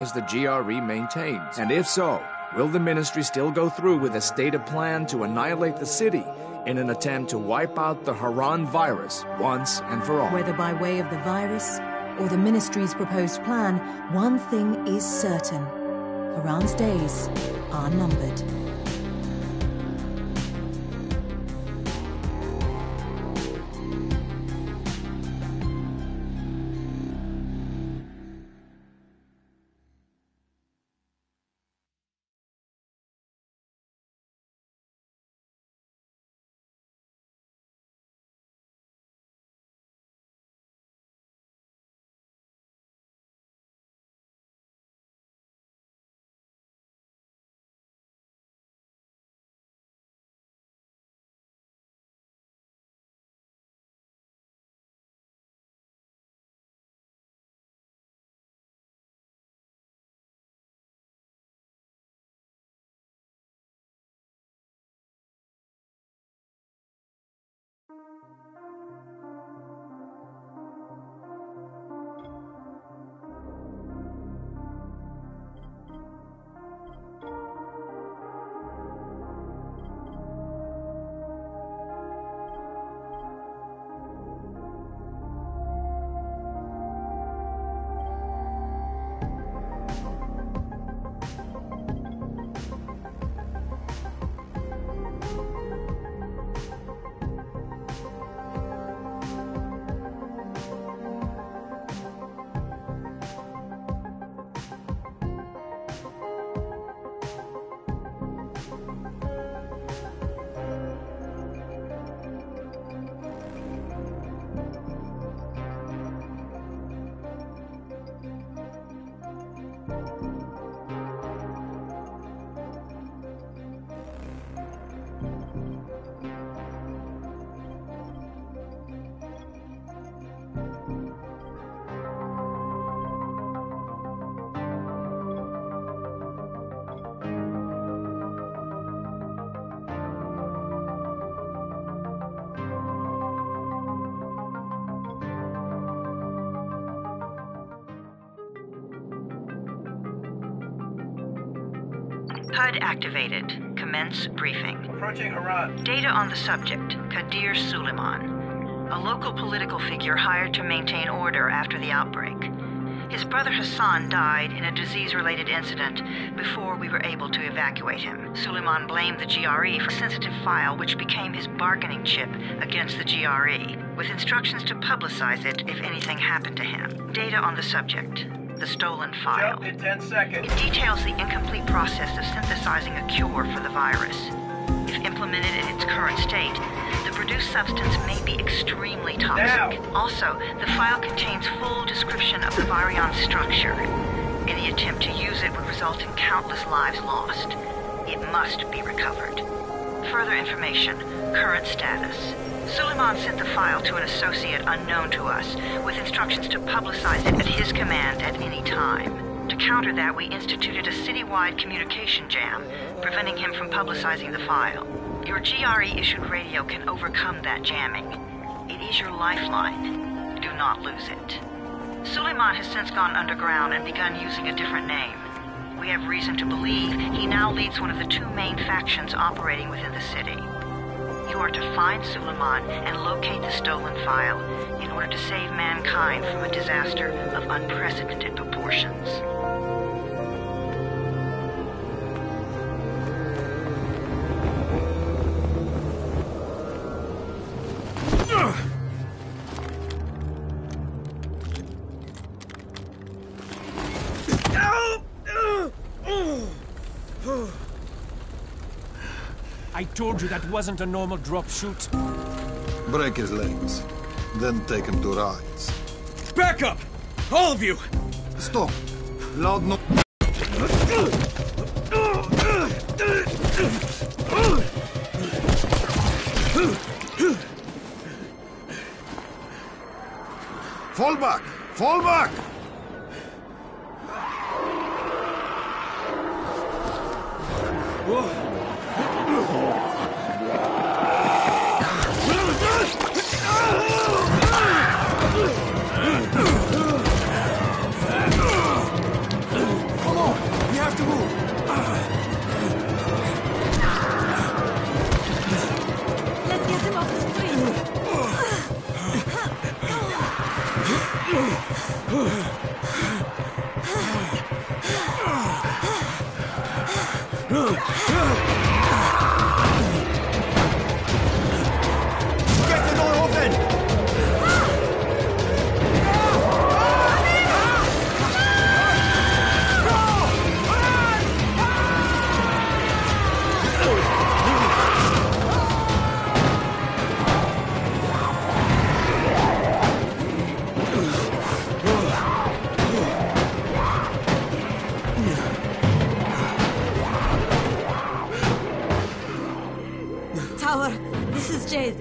as the GRE maintains? And if so, will the Ministry still go through with a stated plan to annihilate the city in an attempt to wipe out the Haran virus once and for all? Whether by way of the virus or the Ministry's proposed plan, one thing is certain. Haran's days are numbered. HUD activated. Commence briefing. Approaching Haran. Data on the subject, Kadir Suleiman, a local political figure hired to maintain order after the outbreak. His brother Hassan died in a disease-related incident before we were able to evacuate him. Suleiman blamed the GRE for a sensitive file which became his bargaining chip against the GRE, with instructions to publicize it if anything happened to him. Data on the subject, the stolen file. Jump in 10 seconds. It details the incomplete process of synthesizing a cure for the virus. If implemented in its current state, the produced substance may be extremely toxic. Now. Also, the file contains full description of the virion structure. Any attempt to use it would result in countless lives lost. It must be recovered. Further information, current status. Suleiman sent the file to an associate unknown to us, with instructions to publicize it at his command at any time. To counter that, we instituted a citywide communication jam, preventing him from publicizing the file. Your GRE-issued radio can overcome that jamming. It is your lifeline. Do not lose it. Suleiman has since gone underground and begun using a different name. We have reason to believe he now leads one of the two main factions operating within the city. You are to find Suleiman and locate the stolen file in order to save mankind from a disaster of unprecedented proportions. I told you that wasn't a normal drop shoot. Break his legs, then take him to rides. Back up! All of you! Stop! Loud no... Fall back! Fall back! to move! Let's get him off the street. Get the door open! Tower, this is Jade.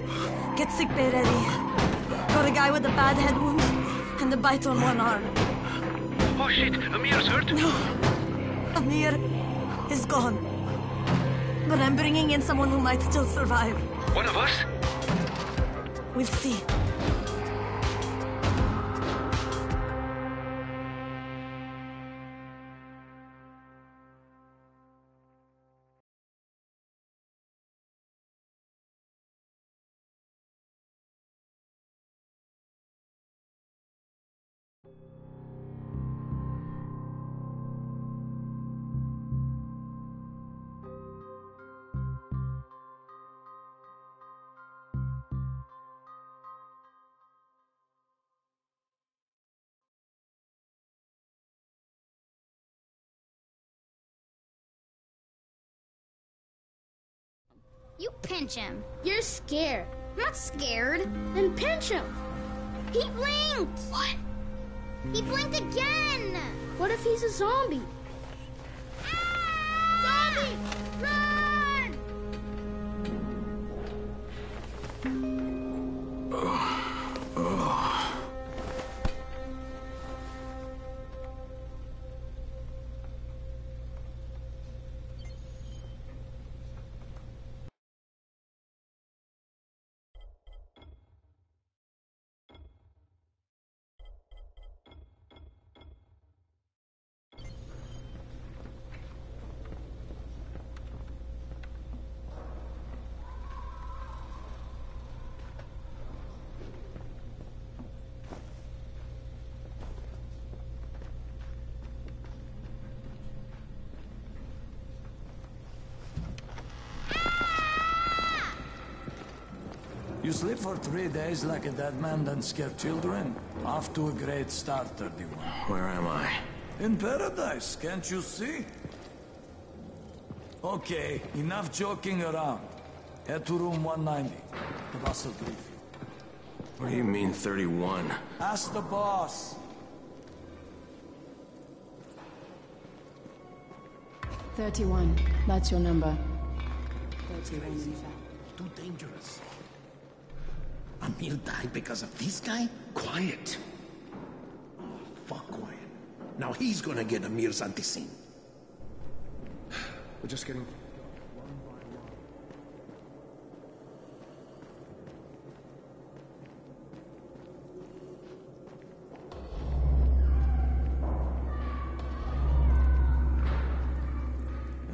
Get sickbay ready. Got a guy with a bad head wound and a bite on one arm. Oh shit, Amir's hurt? Amir is gone. But I'm bringing in someone who might still survive. One of us? We'll see. You pinch him. You're scared. I'm not scared. Then pinch him. He blinked. What? He blinked again. What if he's a zombie? Ah! Zombie! Run! You sleep for 3 days like a dead man, then scare children? Off to a great start, 31. Where am I? In paradise, can't you see? Okay, enough joking around. Head to room 190. The boss will brief you. What do you mean, 31? Ask the boss. 31. That's your number. 31, in fact. Too dangerous. Amir died because of this guy? Quiet. Oh, fuck quiet. Now he's gonna get Amir's anti-scene. We're just getting...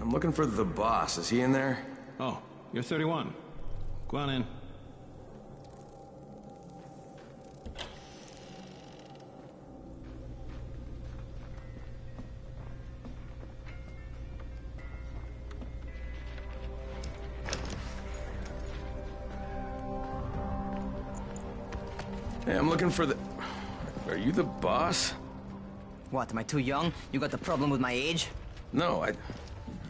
I'm looking for the boss. Is he in there? Oh, you're 31. Go on in. Hey, I'm looking for the... Are you the boss? What, am I too young? You got the problem with my age? No,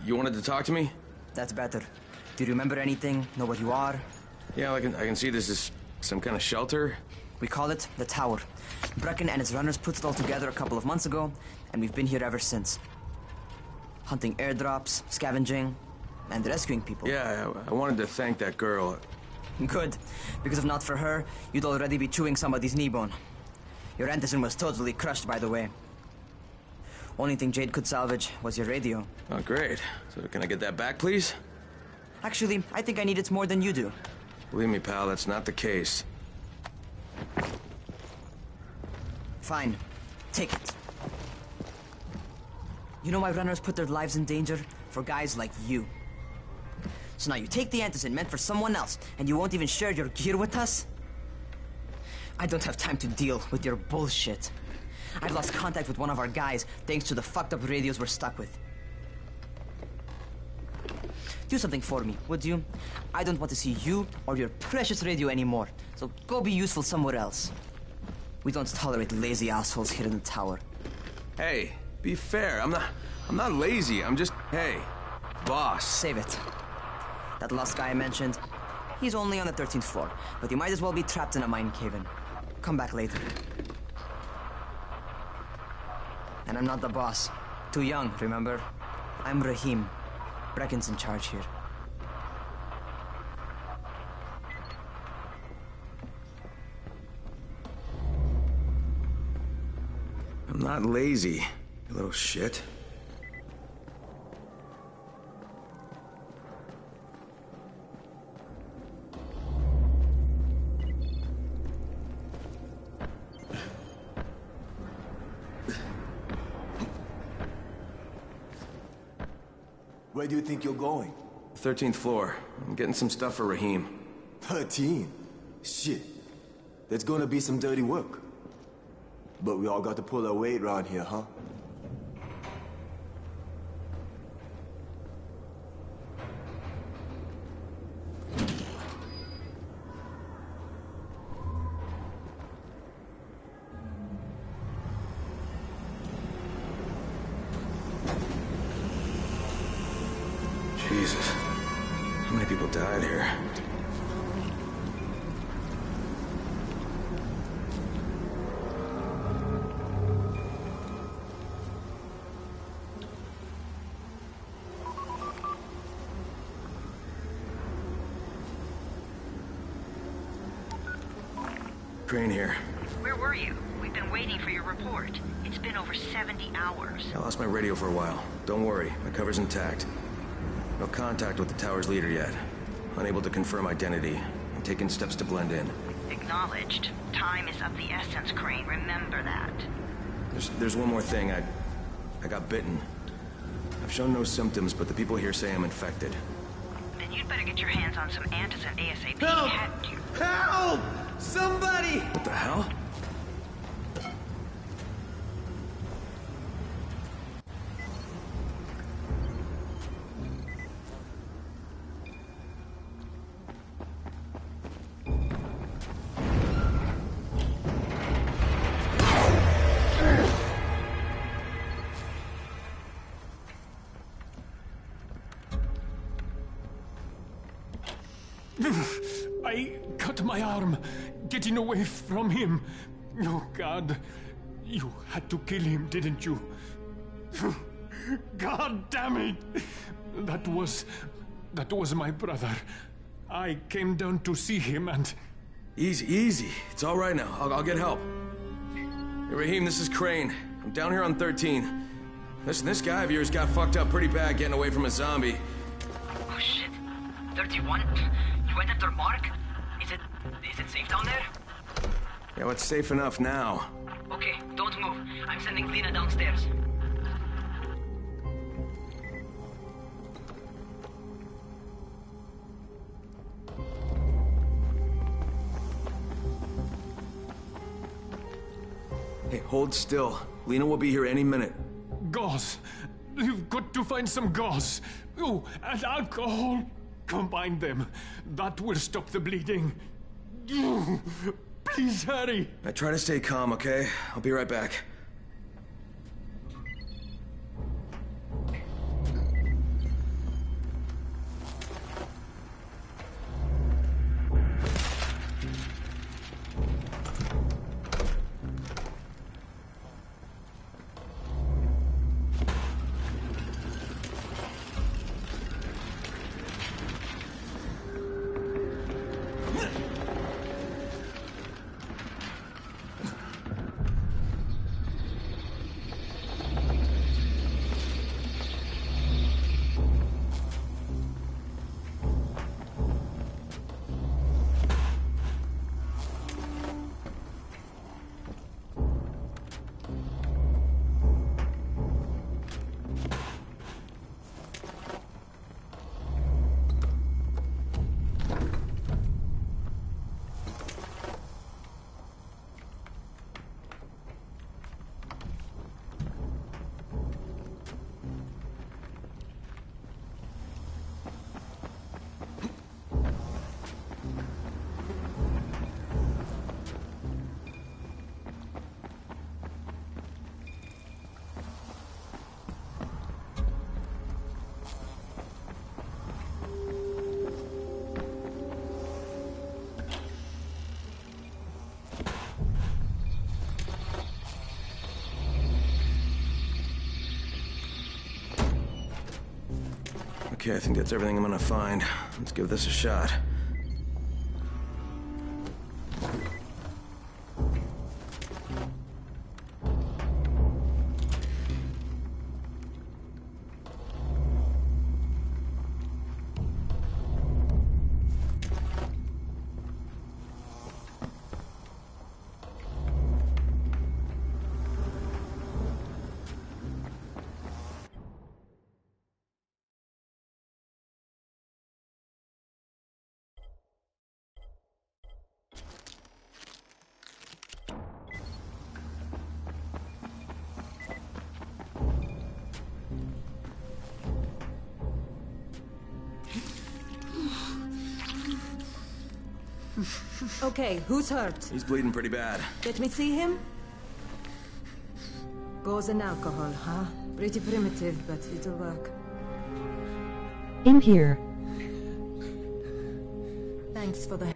You wanted to talk to me? That's better. Do you remember anything? Know what you are? Yeah, I can see this is some kind of shelter. We call it the Tower. Brecken and his runners put it all together a couple of months ago, and we've been here ever since. Hunting airdrops, scavenging, and rescuing people. Yeah, I wanted to thank that girl. Good, because if not for her, you'd already be chewing somebody's knee bone. Your antizin was totally crushed, by the way. Only thing Jade could salvage was your radio. Oh, great. So can I get that back, please? Actually, I think I need it more than you do. Believe me, pal, that's not the case. Fine. Take it. You know why runners put their lives in danger? For guys like you. So now you take the antizin meant for someone else, and you won't even share your gear with us? I don't have time to deal with your bullshit. I lost contact with one of our guys thanks to the fucked up radios we're stuck with. Do something for me, would you? I don't want to see you or your precious radio anymore, so go be useful somewhere else. We don't tolerate lazy assholes here in the tower. Hey, be fair. I'm not lazy. I'm just, hey, boss. Save it. That last guy I mentioned, he's only on the 13th floor, but he might as well be trapped in a mine cave-in. Come back later. And I'm not the boss. Too young, remember? I'm Rahim. Brecken's in charge here. I'm not lazy, you little shit. Where do you think you're going? 13th floor. I'm getting some stuff for Rahim. 13? Shit. There's gonna be some dirty work. But we all got to pull our weight around here, huh? Jesus. How many people died here? Crane here. Where were you? We've been waiting for your report. It's been over 70 hours. I lost my radio for a while. Don't worry, my cover's intact. No contact with the tower's leader yet. Unable to confirm identity. I'm taking steps to blend in. Acknowledged. Time is of the essence, Crane. Remember that. There's one more thing. I got bitten. I've shown no symptoms, but the people here say I'm infected. Then you'd better get your hands on some antizin ASAP. Help! Hadn't you? Help! Somebody! What the hell? I cut my arm getting away from him. Oh, God. You had to kill him, didn't you? God damn it! That was my brother. I came down to see him and... Easy. It's all right now. I'll get help. Hey, Rahim, this is Crane. I'm down here on 13. Listen, this guy of yours got fucked up pretty bad getting away from a zombie. Oh, shit. 31? You went after Mark? Is it safe down there? Yeah, well, it's safe enough now. Okay, don't move. I'm sending Lena downstairs. Hey, hold still. Lena will be here any minute. Gauze. You've got to find some gauze. Oh, and alcohol. Combine them. That will stop the bleeding. Please hurry. I try to stay calm, okay? I'll be right back. Okay, I think that's everything I'm gonna find. Let's give this a shot. Okay, who's hurt? He's bleeding pretty bad. Let me see him. Gauze and alcohol, huh? Pretty primitive, but it'll work. In here. Thanks for the...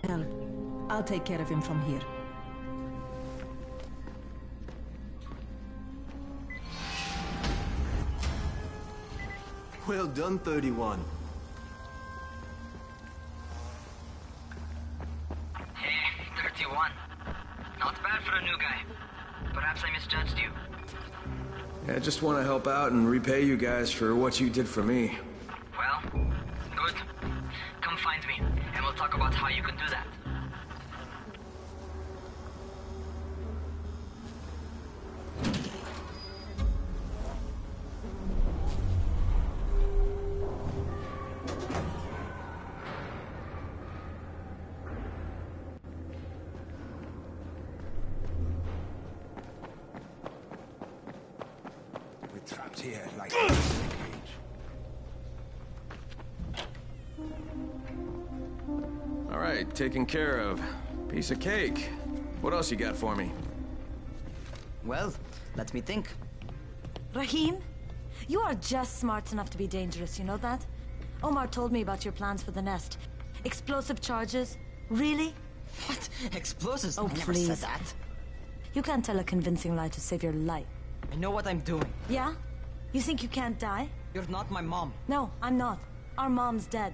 Hell, I'll take care of him from here. Well done, 31. Hey, 31. Not bad for a new guy. Perhaps I misjudged you. Yeah, I just want to help out and repay you guys for what you did for me. Well, good. Come find me, and we'll talk about how you can do that. Trapped here like a cage. All right, taken care of. Piece of cake. What else you got for me? Well, let me think. Rahim, you are just smart enough to be dangerous, you know that? Omar told me about your plans for the nest. Explosive charges? Really? What? Explosives? Oh, I never please. said that. You can't tell a convincing lie to save your life. I know what I'm doing. Yeah? You think you can't die? You're not my mom. No, I'm not. Our mom's dead.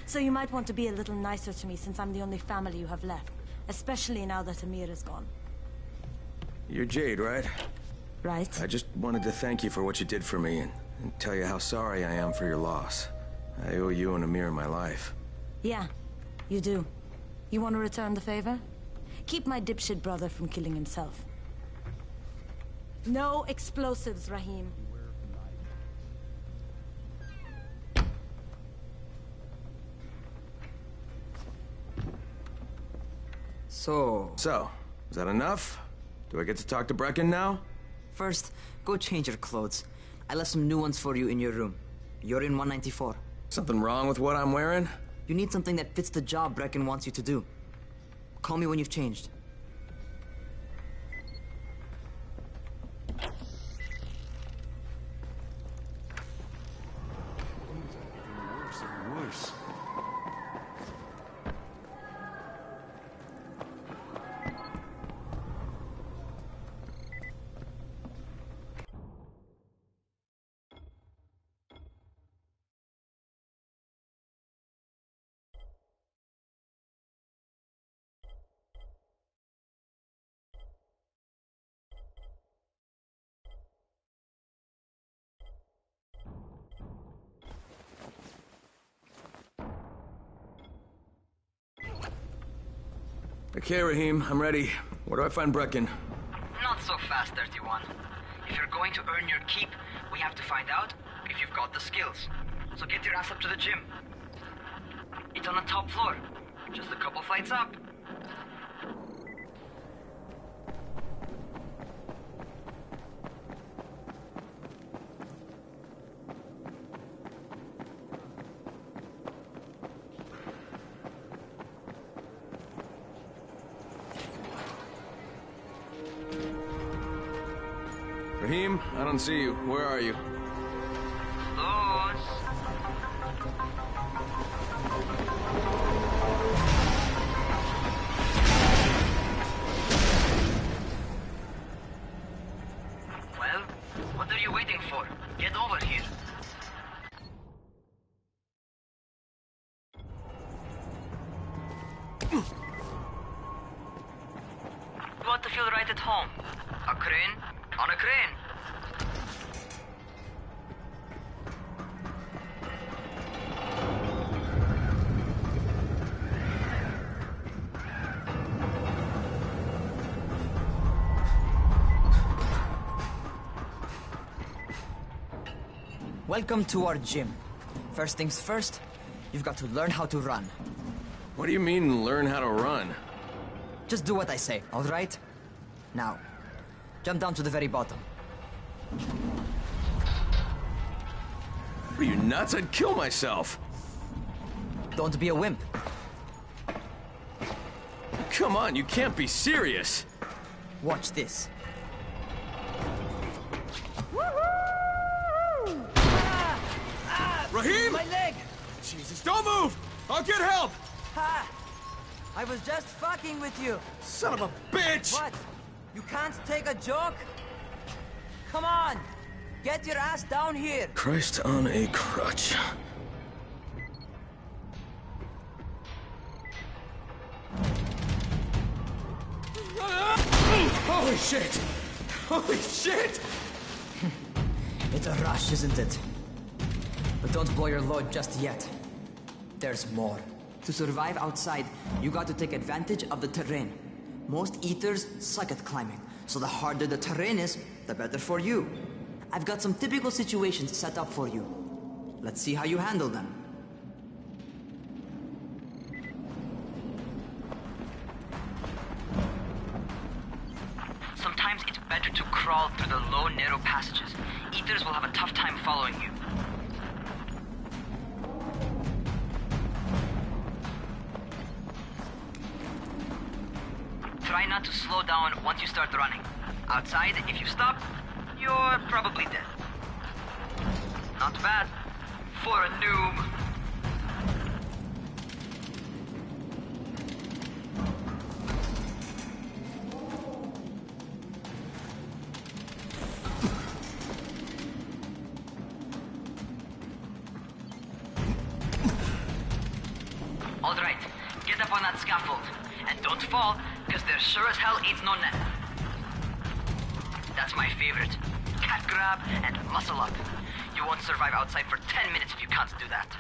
So you might want to be a little nicer to me since I'm the only family you have left. Especially now that Amir is gone. You're Jade, right? Right. I just wanted to thank you for what you did for me and tell you how sorry I am for your loss. I owe you and Amir my life. Yeah, you do. You want to return the favor? Keep my dipshit brother from killing himself. No explosives, Rahim. So, is that enough? Do I get to talk to Brecken now? First, go change your clothes. I left some new ones for you in your room. You're in 194. Something wrong with what I'm wearing? You need something that fits the job Brecken wants you to do. Call me when you've changed. Worse and worse. Okay, Rahim, I'm ready. Where do I find Brecken? Not so fast, 31. If you're going to earn your keep, we have to find out if you've got the skills. So get your ass up to the gym. It's on the top floor. Just a couple flights up. Rahim, I don't see you. Where are you? go out to feel right at home. A crane on a crane. Welcome to our gym. First things first, you've got to learn how to run. What do you mean, learn how to run? Just do what I say, all right? Now, jump down to the very bottom. Are you nuts? I'd kill myself. Don't be a wimp. Come on, you can't be serious. Watch this. Raheem! My leg! Jesus, don't move! I'll get help! Ha! I was just fucking with you. Son of a bitch! What? You can't take a joke? Come on! Get your ass down here! Christ on a crutch. Holy shit! Holy shit! It's a rush, isn't it? But don't blow your load just yet. There's more. To survive outside, you got to take advantage of the terrain. Most eaters suck at climbing, so the harder the terrain is, the better for you. I've got some typical situations set up for you. Let's see how you handle them. Sometimes it's better to crawl through the low, narrow passages. Eaters will have a tough time following you. Try not to slow down once you start running. Outside, if you stop, you're probably dead. Not bad for a noob. All right, get up on that scaffold. And don't fall, because there sure as hell ain't no net. That's my favorite. Cat grab and muscle up. You won't survive outside for 10 minutes if you can't do that.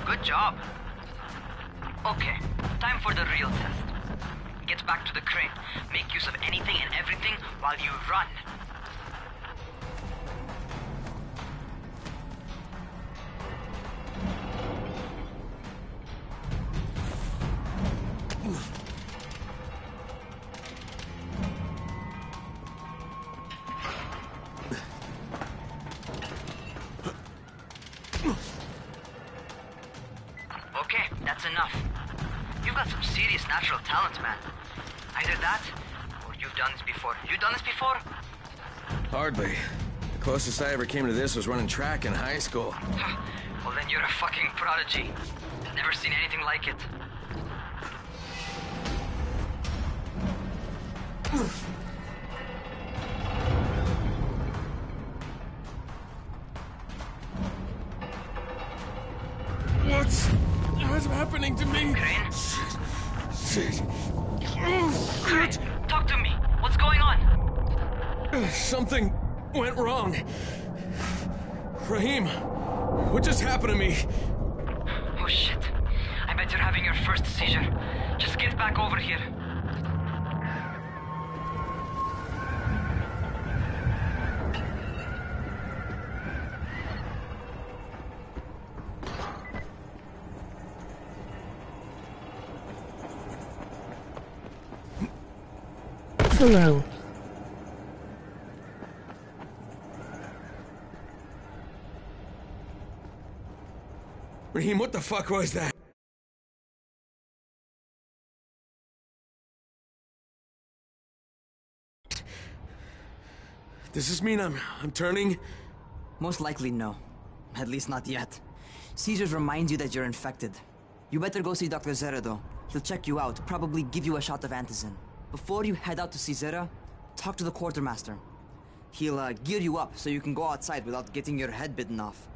Good job. Okay, time for the real test. Get back to the crane. Make use of anything and everything while you run. Okay, that's enough. You've got some serious natural talent, man. Either that, or you've done this before. You done this before? Hardly. The closest I ever came to this was running track in high school. Well, then you're a fucking prodigy. Never seen anything like it. What's happening to me? Crane? Shit. Crane, talk to me. What's going on? Something went wrong. Raheem, what just happened to me? Oh shit. I bet you're having your first seizure. Just get back over here. Hello. Raheem, what the fuck was that? Does this mean I'm turning? Most likely no. At least not yet. Seizures remind you that you're infected. You better go see Dr. Zera though. He'll check you out, probably give you a shot of antizin. Before you head out to see Zera, talk to the quartermaster. He'll gear you up so you can go outside without getting your head bitten off.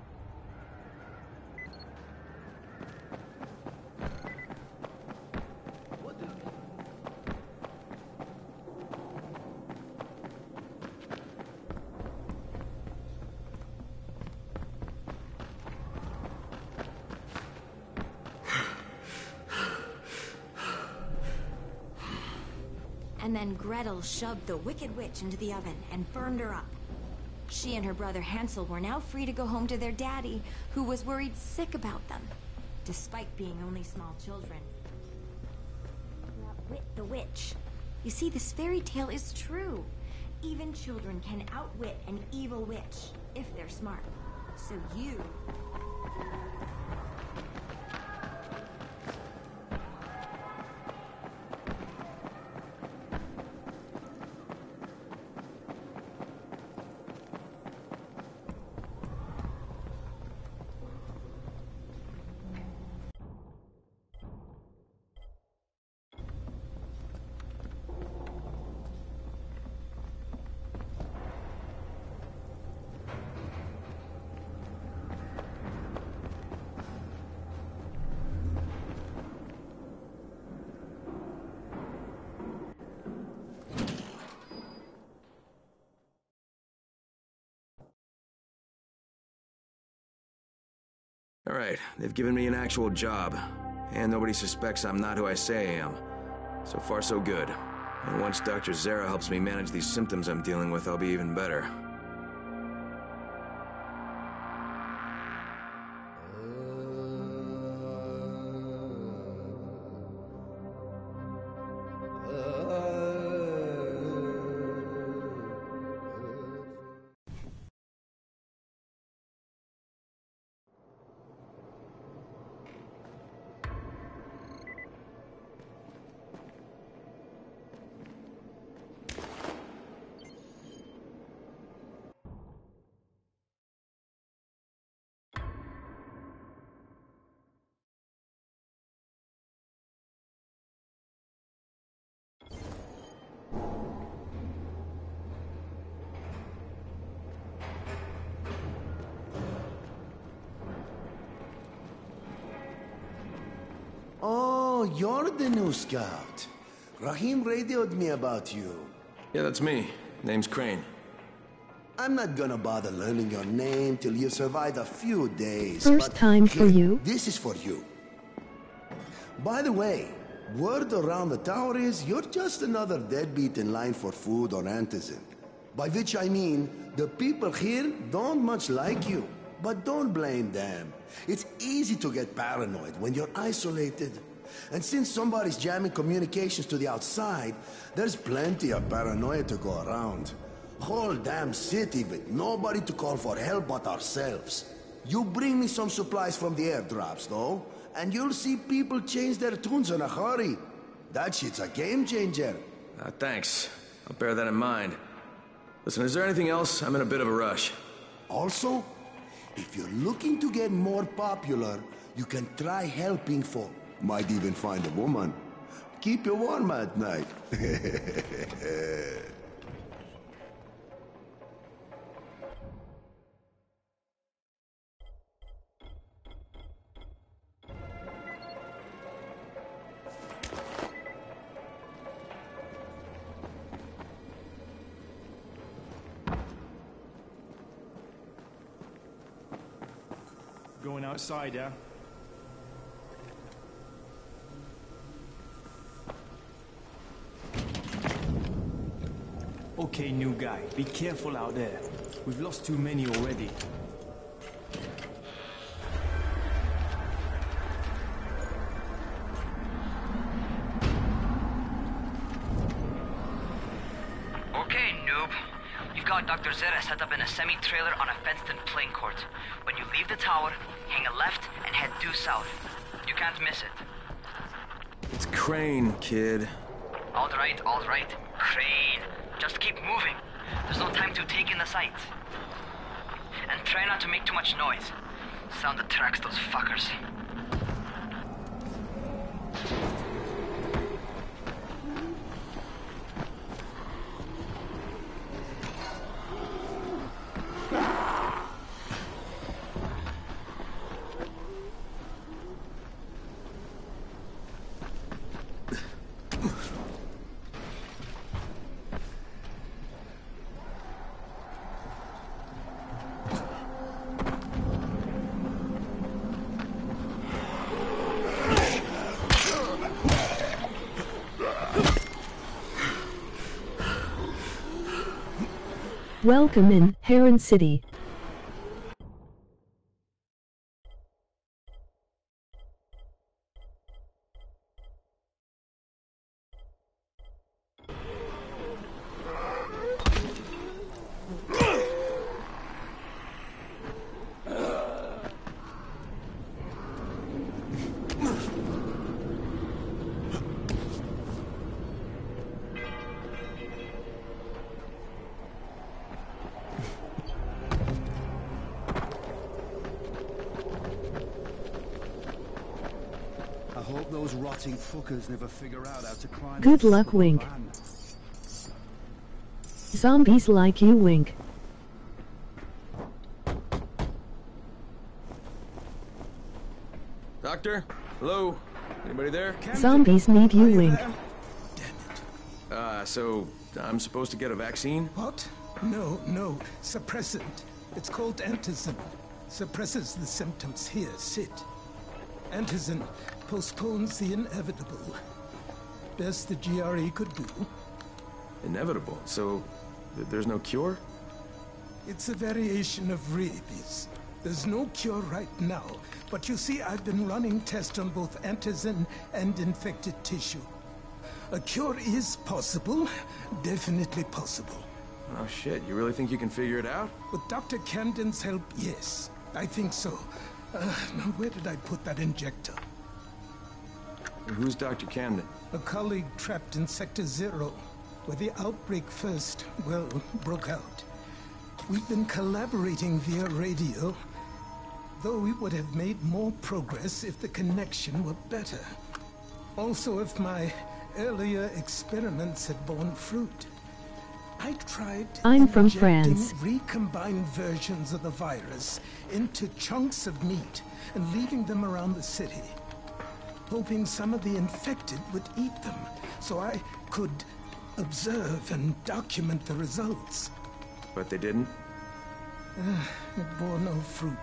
And then Gretel shoved the Wicked Witch into the oven and burned her up. She and her brother Hansel were now free to go home to their daddy, who was worried sick about them, despite being only small children. Outwit the witch. You see, this fairy tale is true. Even children can outwit an evil witch, if they're smart. So you... All right, they've given me an actual job, and nobody suspects I'm not who I say I am. So far, so good. And once Dr. Zara helps me manage these symptoms I'm dealing with, I'll be even better. Oh, you're the new scout. Rahim radioed me about you. Yeah, that's me. Name's Crane. I'm not gonna bother learning your name till you survived a few days. First time for you. This is for you. By the way, word around the tower is you're just another deadbeat in line for food or antizin. By which I mean, the people here don't much like you. But don't blame them. It's easy to get paranoid when you're isolated. And since somebody's jamming communications to the outside, there's plenty of paranoia to go around. Whole damn city with nobody to call for help but ourselves. You bring me some supplies from the airdrops, though, and you'll see people change their tunes in a hurry. That shit's a game changer. Thanks. I'll bear that in mind. Listen, is there anything else? I'm in a bit of a rush. Also, if you're looking to get more popular, you can try helping folk. Might even find a woman. Keep you warm at night. Going outside, yeah? Okay, new guy. Be careful out there. We've lost too many already. Okay, noob. You've got Dr. Zara set up in a semi-trailer on a fenced-in playing court. When you leave the tower, hang a left and head due south. You can't miss it. It's Crane, kid. All right, Crane. Just keep moving. There's no time to take in the sights. And try not to make too much noise. Sound attracts those fuckers. Welcome in Heron City. I hope those rotting fuckers never figure out how to climb. Good luck, Wink. Zombies like you, Wink. Doctor? Hello? Anybody there? Zombies need you, Wink. So I'm supposed to get a vaccine? What? No. Suppressant. It's called antizin. Suppresses the symptoms. Here, sit. Antizin postpones the inevitable. Best the GRE could do. Inevitable? So there's no cure? It's a variation of rabies. There's no cure right now, but you see, I've been running tests on both antizin and infected tissue. A cure is possible, definitely possible. Oh shit, you really think you can figure it out? With Dr. Camden's help, yes. I think so. Now where did I put that injector? Who's Dr. Camden? A colleague trapped in Sector 0, where the outbreak first, well, broke out. We've been collaborating via radio, though we would have made more progress if the connection were better. Also, if my earlier experiments had borne fruit. I tried I'm from France. recombined versions of the virus into chunks of meat and leaving them around the city, hoping some of the infected would eat them so I could observe and document the results. But they didn't? It bore no fruit.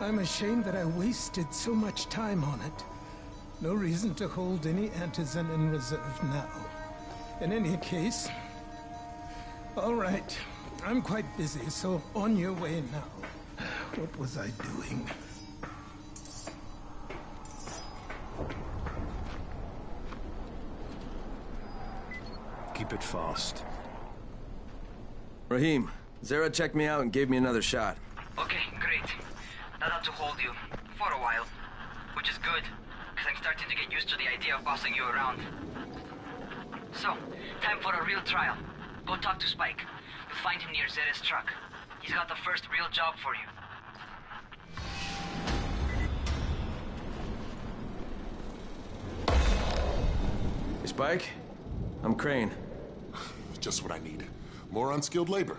I'm ashamed that I wasted so much time on it. No reason to hold any antizin in reserve now. In any case, all right. I'm quite busy, so on your way now. What was I doing? Keep it fast. Rahim, Zara checked me out and gave me another shot. Okay, great. That ought to hold you. For a while. Which is good, because I'm starting to get used to the idea of bossing you around. So, time for a real trial. Go talk to Spike. You'll find him near Zera's truck. He's got the first real job for you. Hey, Spike? I'm Crane. Just what I need. More unskilled labor.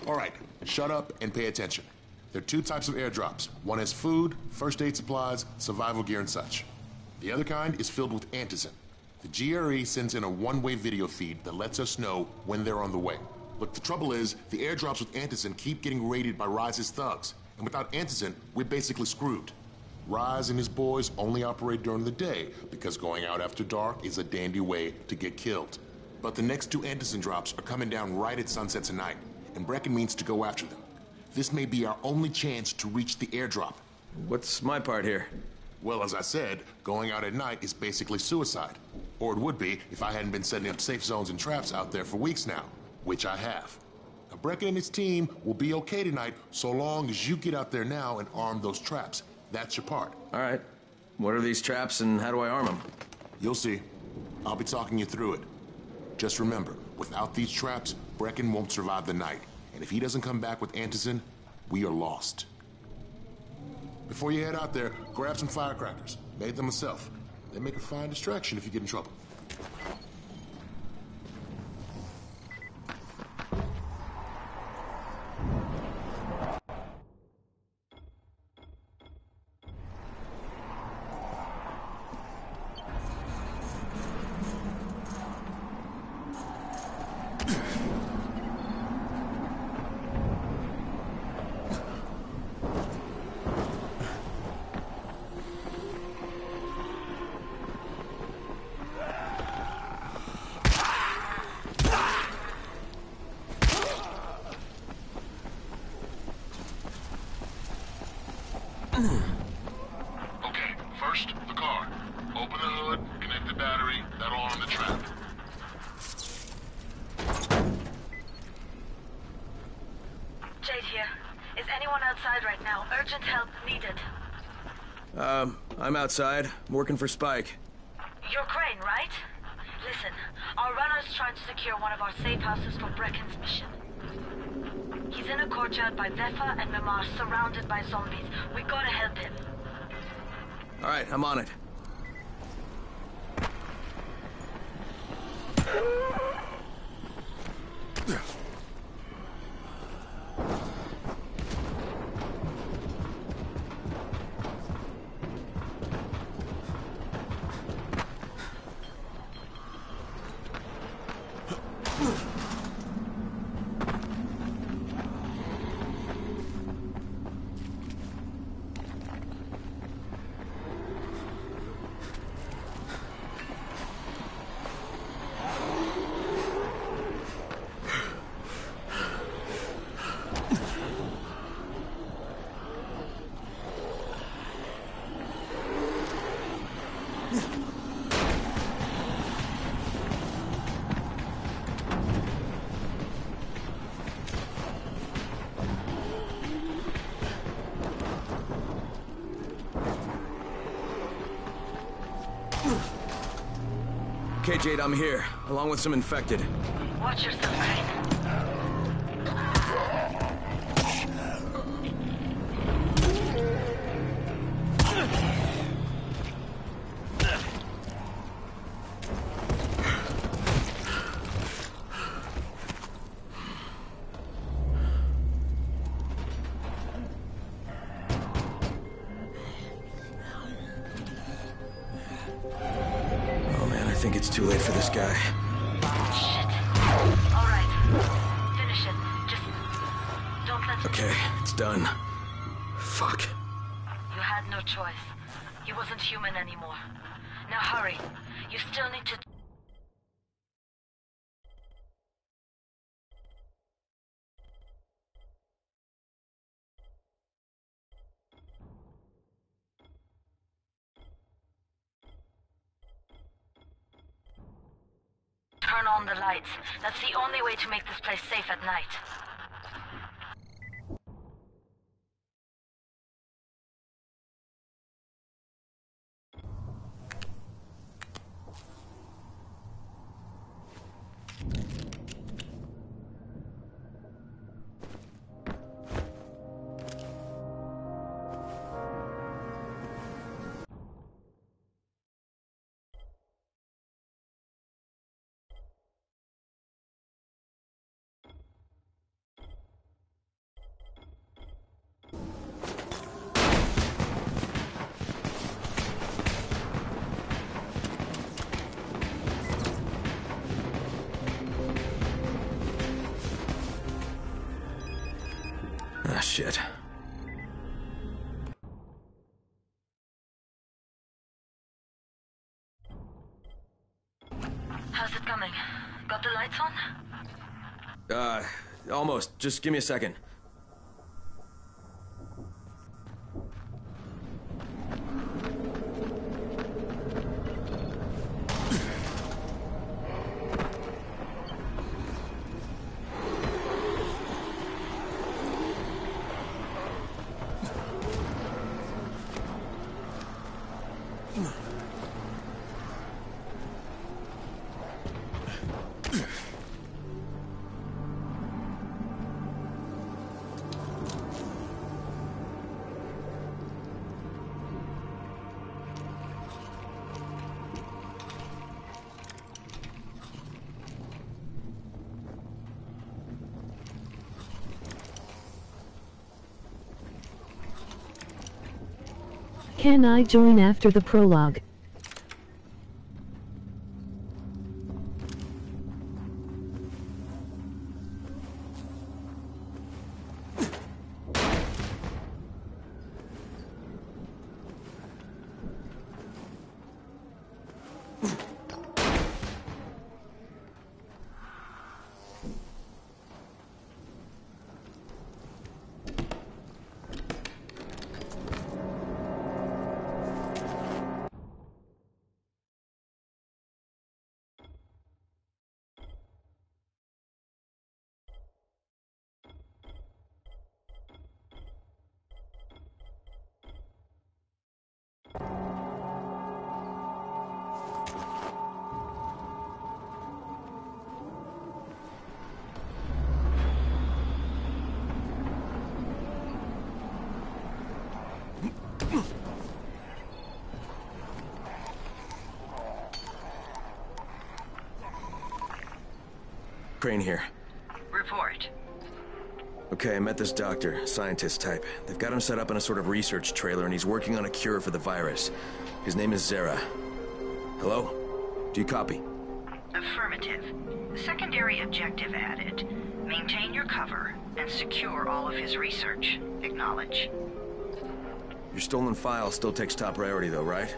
All right, shut up and pay attention. There are two types of airdrops. One has food, first aid supplies, survival gear, and such. The other kind is filled with antizin. The GRE sends in a one-way video feed that lets us know when they're on the way. Look, the trouble is, the airdrops with antizin keep getting raided by Rise's thugs. And without antizin, we're basically screwed. Rise and his boys only operate during the day because going out after dark is a dandy way to get killed. But the next two antizin drops are coming down right at sunset tonight, and Brecken means to go after them. This may be our only chance to reach the airdrop. What's my part here? Well, as I said, going out at night is basically suicide. Or it would be if I hadn't been setting up safe zones and traps out there for weeks now, which I have. Now, Brecken and his team will be okay tonight so long as you get out there now and arm those traps. That's your part. All right. What are these traps and how do I arm them? You'll see. I'll be talking you through it. Just remember, without these traps, Brecken won't survive the night. And if he doesn't come back with antizin, we are lost. Before you head out there, grab some firecrackers. Made them myself. They make a fine distraction if you get in trouble. Okay, first, the car. Open the hood, connect the battery, that'll arm the trap. Jade here. Is anyone outside right now? Urgent help needed. I'm outside. I'm working for Spike. You're Crane, right? Listen, our runner's trying to secure one of our safe houses for Brecken's mission. He's in a courtyard by Vefa and Mimar, surrounded by zombies. We gotta help him. All right, I'm on it. Okay, Jade, I'm here, along with some infected. Watch yourself, Crane. I think it's too late for this guy. Shit. All right. Finish it. Just don't let it... Okay, it's done. Fuck. You had no choice. He wasn't human anymore. Now hurry. You still need to... Turn on the lights. That's the only way to make this place safe at night. Ah, shit. How's it coming? Got the lights on? Almost. Just give me a second. Can I join after the prologue? Crane here. Report. Okay, I met this doctor, scientist type. They've got him set up in a sort of research trailer, and he's working on a cure for the virus. His name is Zera. Hello? Do you copy? Affirmative. Secondary objective added. Maintain your cover and secure all of his research. Acknowledge. Your stolen file still takes top priority, though, right?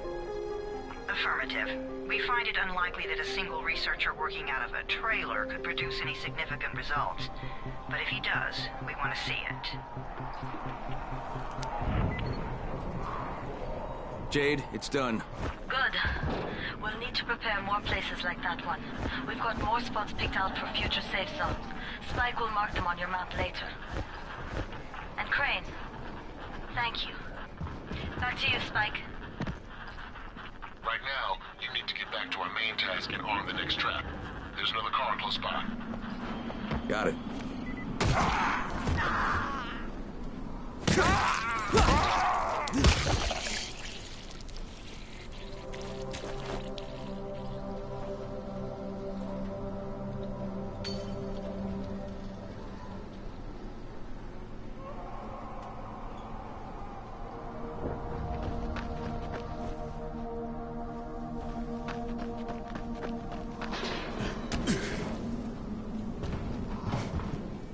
Affirmative. We find it unlikely that a single researcher working out of a trailer could produce any significant results. But if he does, we want to see it. Jade, it's done. Good. We'll need to prepare more places like that one. We've got more spots picked out for future safe zones. Spike will mark them on your map later. And Crane, thank you. Back to you, Spike. Right now, you need to get back to our main task and arm the next trap. There's another car close by. Got it.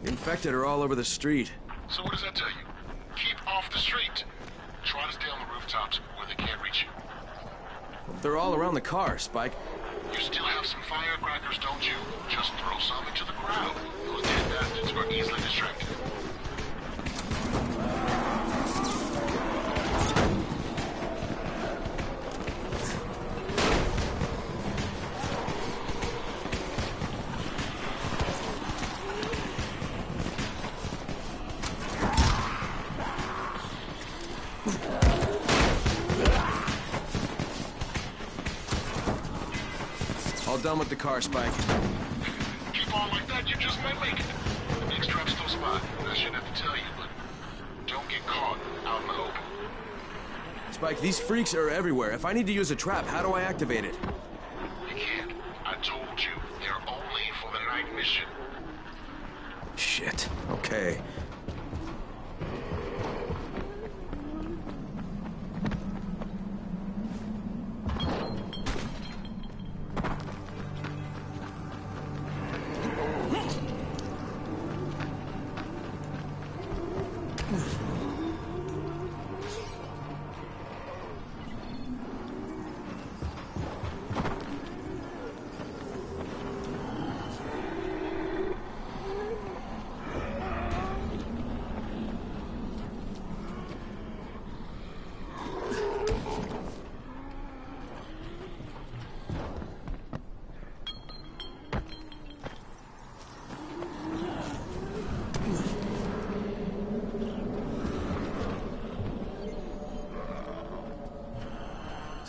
Infected are all over the street. So what does that tell you? Keep off the street. Try to stay on the rooftops where they can't reach you. They're all around the car, Spike. You still have some firecrackers, don't you? Just throw some into the crowd. Those dead bastards are easily distracted. All done with the car, Spike. Keep on like that, you just might make it. The next trap's close by. I shouldn't have to tell you, but don't get caught out in the open. Spike, these freaks are everywhere. If I need to use a trap, how do I activate it? You can't. I told you, they're only for the night mission. Shit. Okay.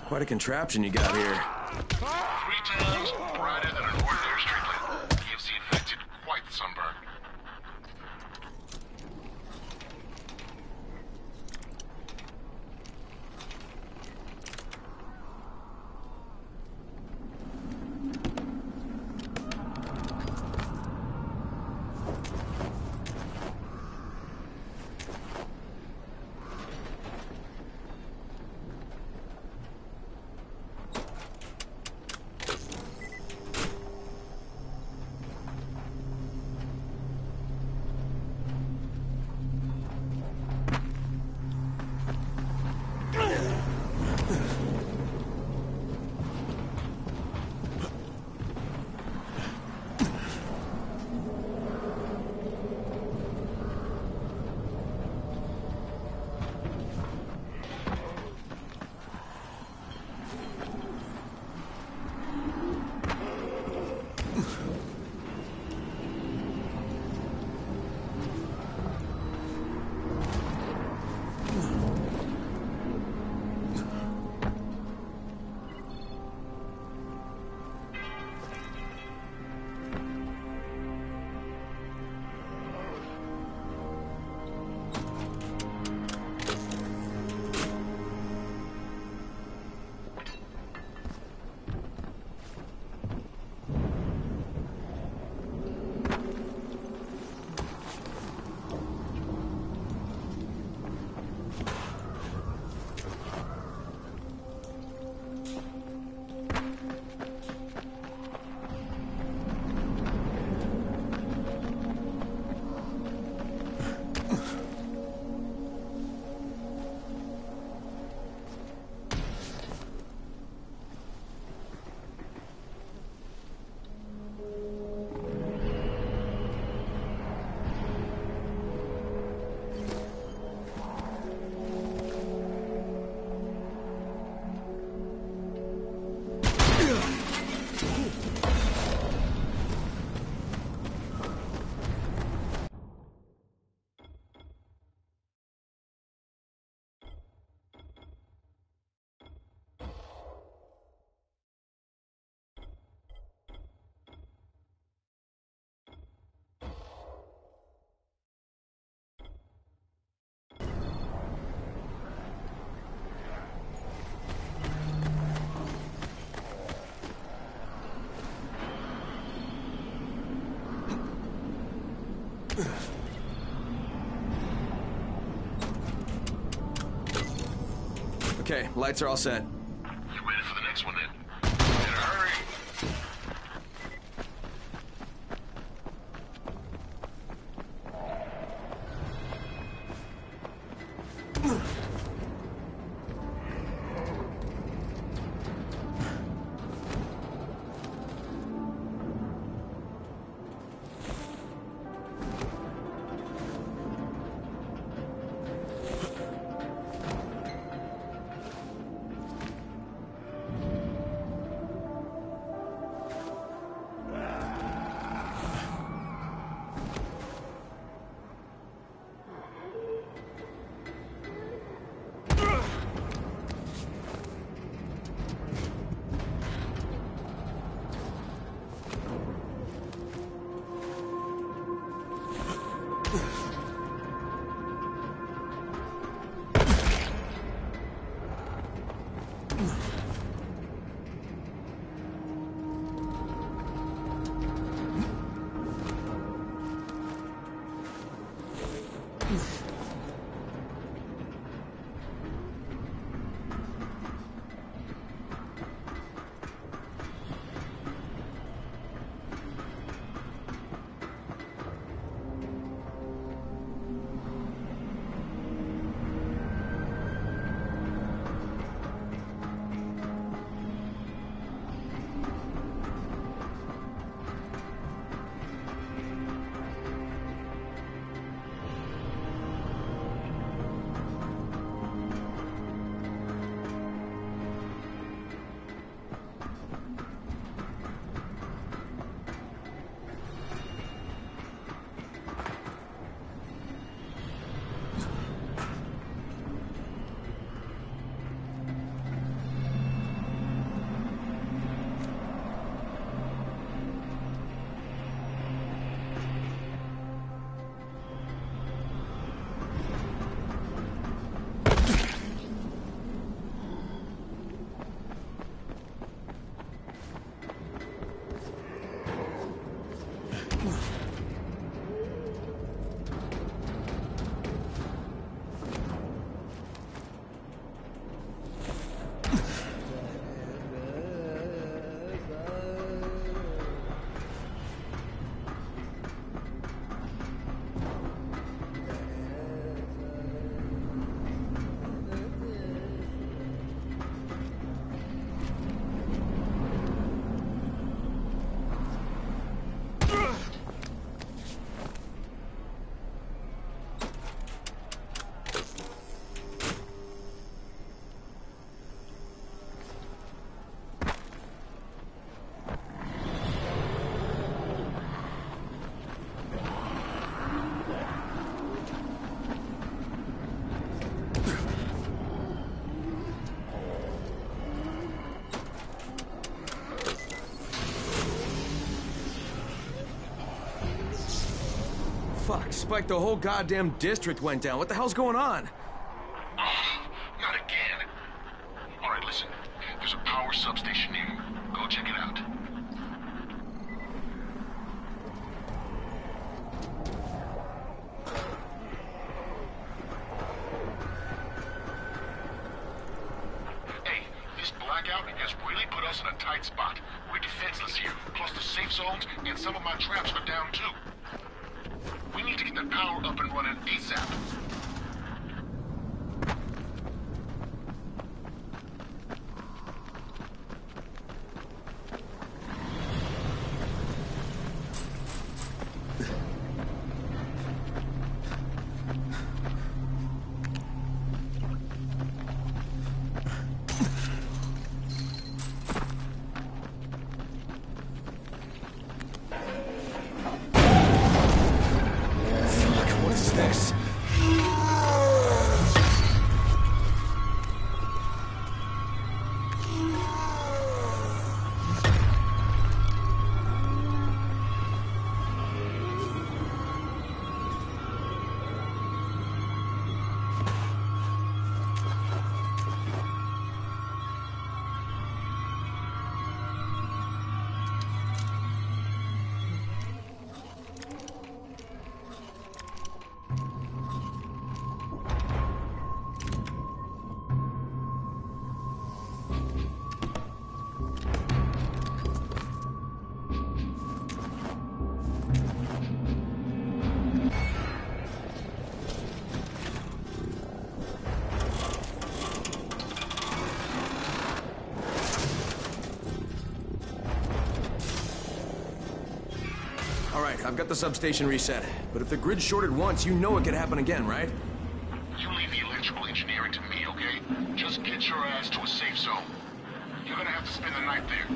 Quite a contraption you got here. 3 times brighter than an ordinary street lamp. Gives the infected quite the sunburn. Okay, lights are all set. Get ready for the next one then. Better hurry. Fuck, Spike, the whole goddamn district went down. What the hell's going on? Not again. All right, listen. There's a power substation near you. Go check it out. Hey, this blackout has really put us in a tight spot. We're defenseless here. Plus the safe zones and some of my traps are down too. We need to get the power up and running ASAP. I've got the substation reset. But if the grid's shorted once, you know it could happen again, right? You leave the electrical engineering to me, okay? Just get your ass to a safe zone. You're gonna have to spend the night there.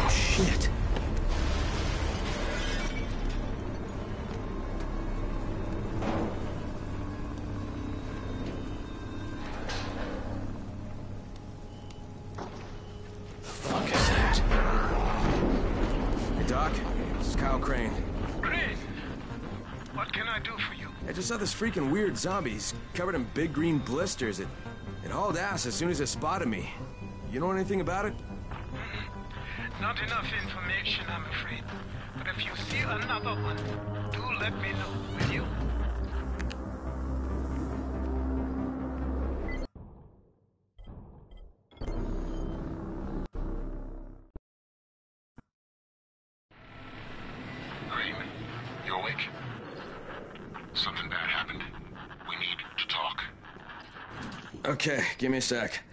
Shit. Fuck is that? Hey, Doc. This is Kyle Crane. Crane! What can I do for you? I just saw this freaking weird zombie. He's covered in big green blisters. It hauled ass as soon as it spotted me. You know anything about it? Not enough information, I'm afraid. But if you see another one, do let me know, will you? Crane, you awake? Something bad happened. We need to talk. Okay, give me a sec.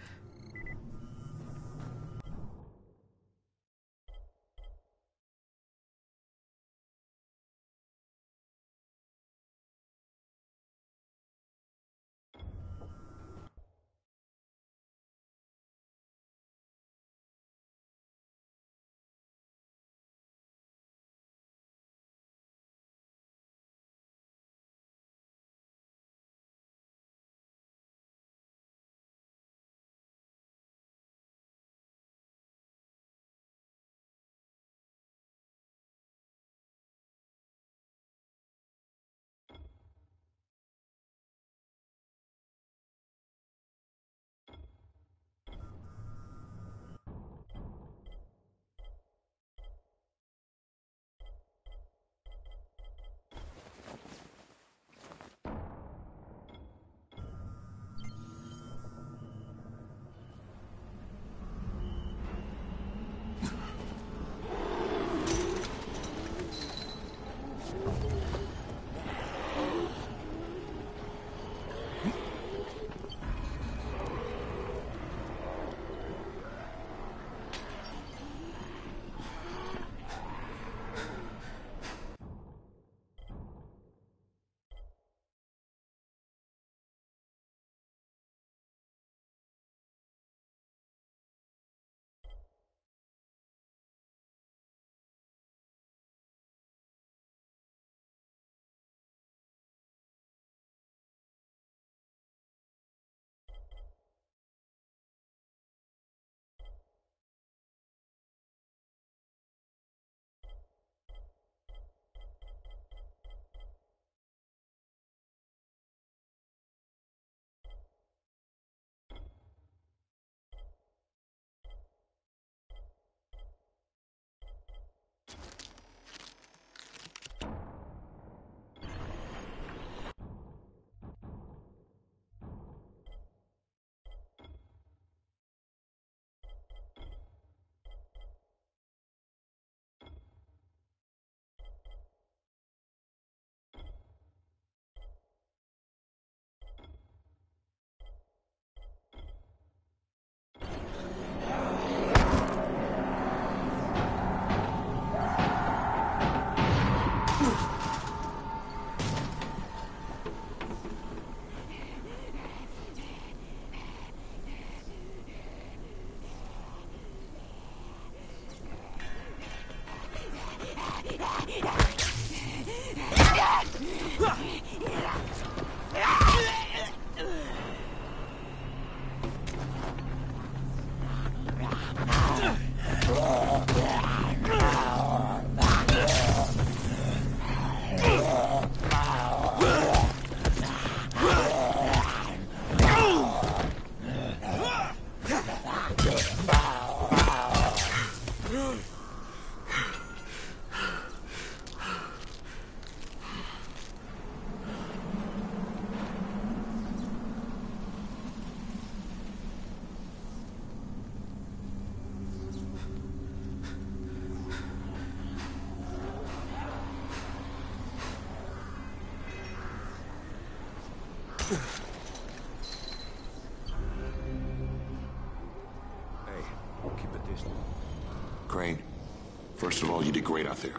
First of all, you did great out there.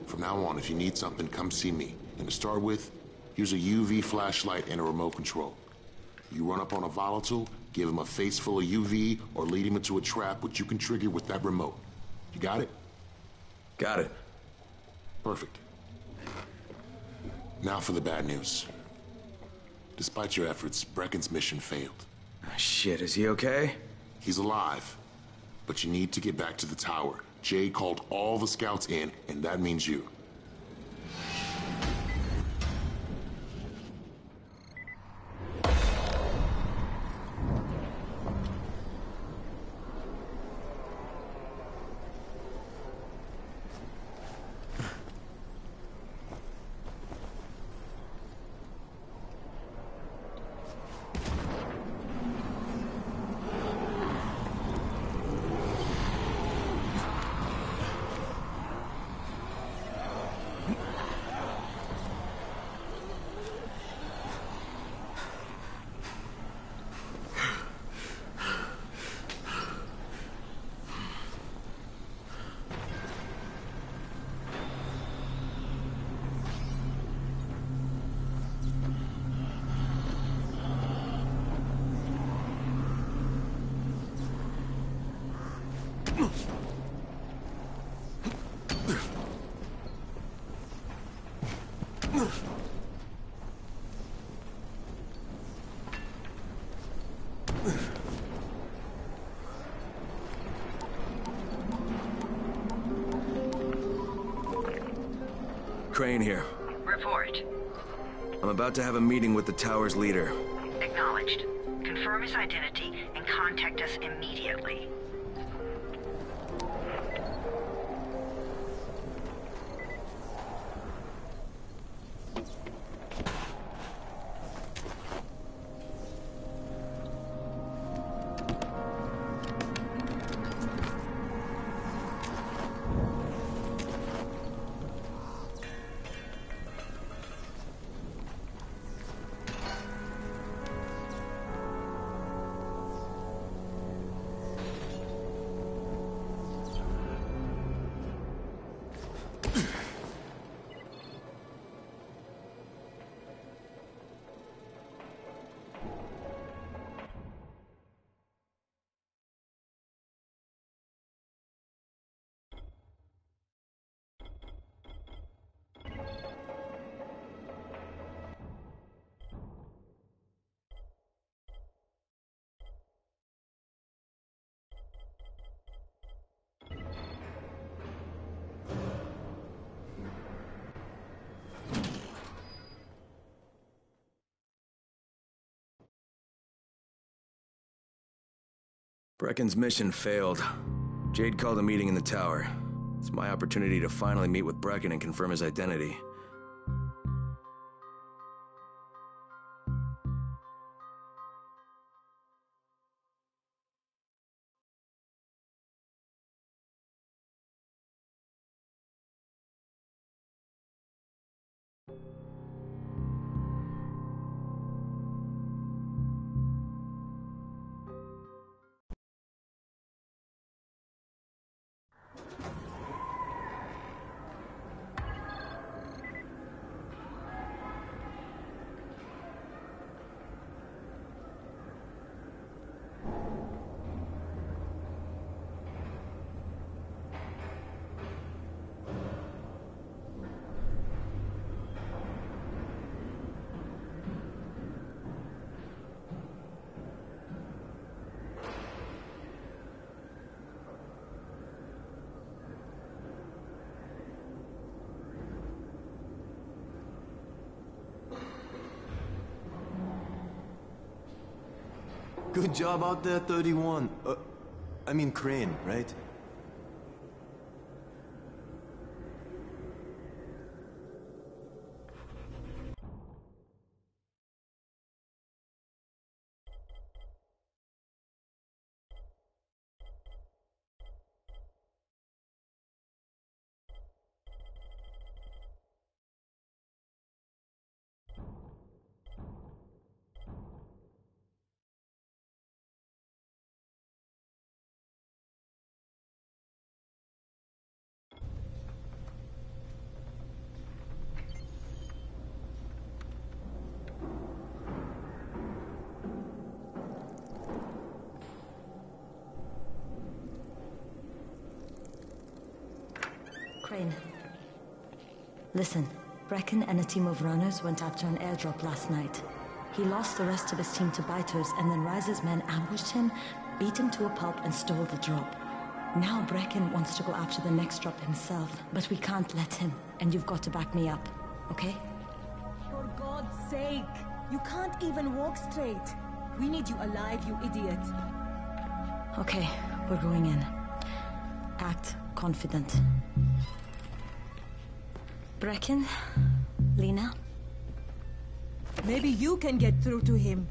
From now on, if you need something, come see me. And to start with, use a UV flashlight and a remote control. You run up on a volatile, give him a face full of UV, or lead him into a trap which you can trigger with that remote. You got it? Got it. Perfect. Now for the bad news. Despite your efforts, Brecken's mission failed. Shit, is he okay? He's alive. But you need to get back to the tower. Jade called all the scouts in, and that means you. Crane here. Report. I'm about to have a meeting with the tower's leader. Acknowledged. Confirm his identity and contact us immediately. Brecken's mission failed. Jade called a meeting in the tower. It's my opportunity to finally meet with Brecken and confirm his identity. Good job out there, 31. I mean Crane, right? Crane. Listen, Brecken and a team of runners went after an airdrop last night. He lost the rest of his team to biters, and then Rise's men ambushed him, beat him to a pulp, and stole the drop. Now Brecken wants to go after the next drop himself, but we can't let him, and you've got to back me up, okay? For God's sake! You can't even walk straight. We need you alive, you idiot. Okay, we're going in. Act confident. Brecken? Lena? Maybe you can get through to him.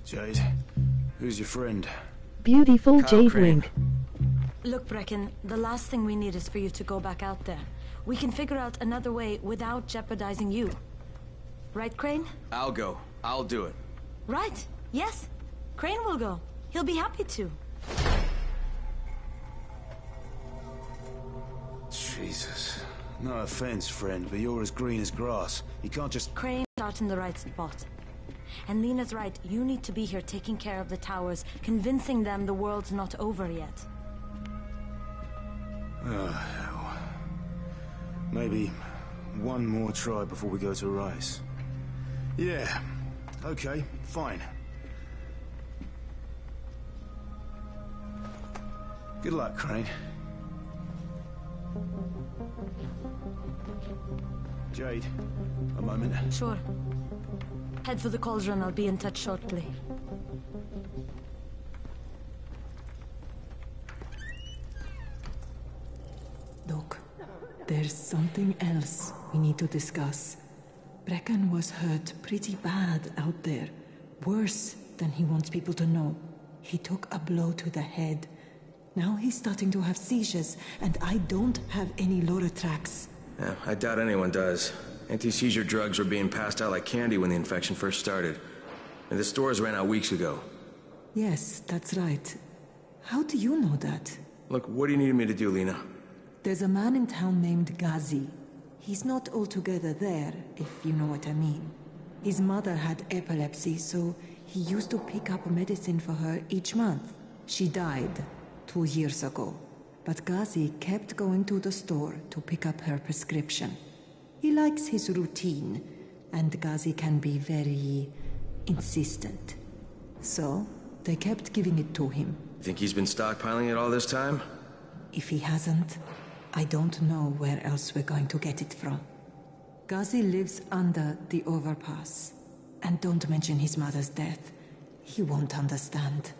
Jade, who's your friend? Beautiful Kyle Jade Crane. Wink. Look, Brecken, the last thing we need is for you to go back out there. We can figure out another way without jeopardizing you. Right, Crane? I'll go. I'll do it. Right. Yes. Crane will go. He'll be happy to. Jesus. No offense, friend, but you're as green as grass. You can't just... Crane out in the right spot. And Lena's right. You need to be here taking care of the towers, convincing them the world's not over yet. Oh, hell. Maybe one more try before we go to Rice. Yeah. Okay, fine. Good luck, Crane. Jade, a moment. Sure. Head for the cauldron. I'll be in touch shortly. Look, there's something else we need to discuss. Brecken was hurt pretty bad out there. Worse than he wants people to know. He took a blow to the head. Now he's starting to have seizures, and I don't have any Loratrax. Yeah, I doubt anyone does. Anti-seizure drugs were being passed out like candy when the infection first started. And the stores ran out weeks ago. Yes, that's right. How do you know that? Look, what do you need me to do, Lena? There's a man in town named Ghazi. He's not altogether there, if you know what I mean. His mother had epilepsy, so he used to pick up medicine for her each month. She died 2 years ago, but Ghazi kept going to the store to pick up her prescription. He likes his routine, and Ghazi can be very insistent. So, they kept giving it to him. Think he's been stockpiling it all this time? If he hasn't, I don't know where else we're going to get it from. Ghazi lives under the overpass. And don't mention his mother's death. He won't understand.